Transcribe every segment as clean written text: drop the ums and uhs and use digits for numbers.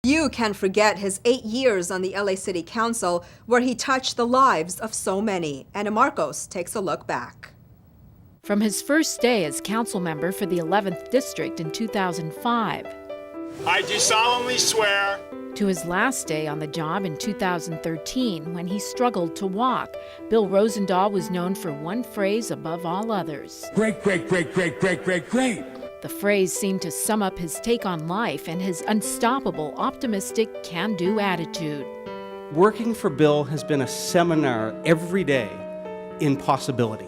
Few can forget his 8 years on the LA City Council, where he touched the lives of so many. Anna Marcos takes a look back. From his first day as council member for the 11th District in 2005, I do solemnly swear, to his last day on the job in 2013 when he struggled to walk, Bill Rosendahl was known for one phrase above all others. Great, great, great, great, great, great, great. The phrase seemed to sum up his take on life and his unstoppable, optimistic, can-do attitude. Working for Bill has been a seminar every day in possibility.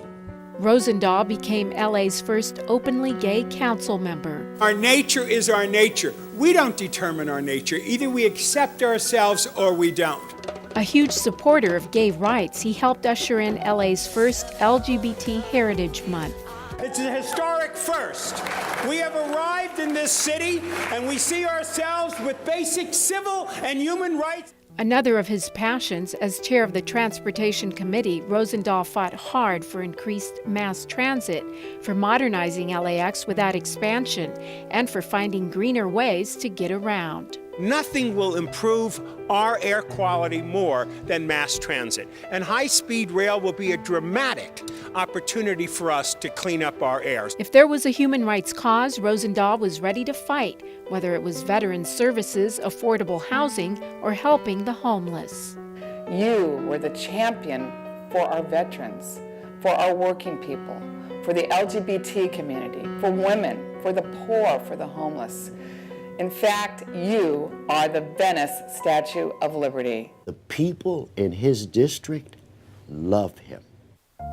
Rosendahl became LA's first openly gay council member. Our nature is our nature. We don't determine our nature. Either we accept ourselves or we don't. A huge supporter of gay rights, he helped usher in LA's first LGBT Heritage Month. It's a historic first. We have arrived in this city and we see ourselves with basic civil and human rights. Another of his passions, as chair of the Transportation Committee, Rosendahl fought hard for increased mass transit, for modernizing LAX without expansion, and for finding greener ways to get around. Nothing will improve our air quality more than mass transit. And high-speed rail will be a dramatic opportunity for us to clean up our air. If there was a human rights cause, Rosendahl was ready to fight, whether it was veteran services, affordable housing, or helping the homeless. You were the champion for our veterans, for our working people, for the LGBT community, for women, for the poor, for the homeless. In fact, you are the Venice Statue of Liberty. The people in his district love him.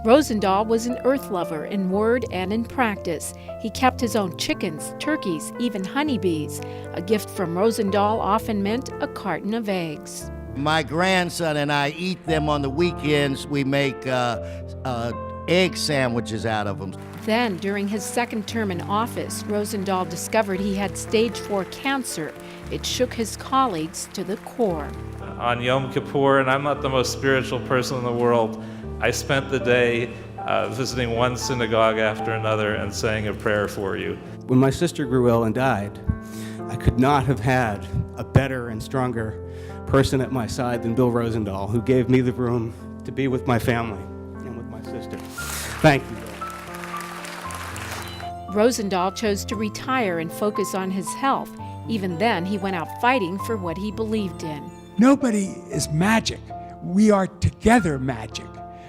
Rosendahl was an earth lover in word and in practice. He kept his own chickens, turkeys, even honeybees. A gift from Rosendahl often meant a carton of eggs. My grandson and I eat them on the weekends. We make egg sandwiches out of them. Then, during his second term in office, Rosendahl discovered he had stage 4 cancer. It shook his colleagues to the core. On Yom Kippur, and I'm not the most spiritual person in the world, I spent the day visiting one synagogue after another and saying a prayer for you. When my sister grew ill and died, I could not have had a better and stronger person at my side than Bill Rosendahl, who gave me the room to be with my family and with my sister. Thank you. Rosendahl chose to retire and focus on his health. Even then, he went out fighting for what he believed in. Nobody is magic. We are together magic.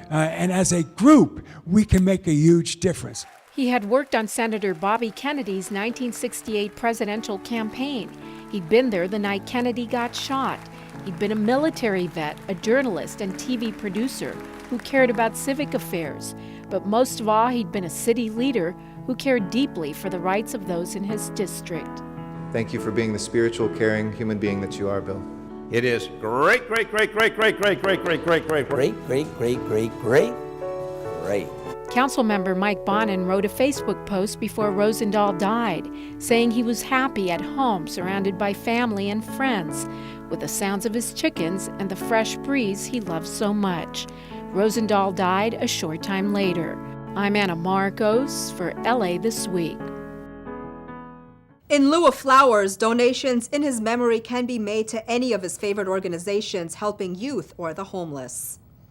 And as a group, we can make a huge difference. He had worked on Senator Bobby Kennedy's 1968 presidential campaign. He'd been there the night Kennedy got shot. He'd been a military vet, a journalist, and TV producer who cared about civic affairs. But most of all, he'd been a city leader who cared deeply for the rights of those in his district. Thank you for being the spiritual, caring human being that you are, Bill. It is great, great, great, great, great, great, great, great, great, great, great, great, great, great, great, great. Councilmember Mike Bonin wrote a Facebook post before Rosendahl died, saying he was happy at home, surrounded by family and friends, with the sounds of his chickens and the fresh breeze he loved so much. Rosendahl died a short time later. I'm Anna Marcos for LA This Week. In lieu of flowers, donations in his memory can be made to any of his favorite organizations helping youth or the homeless.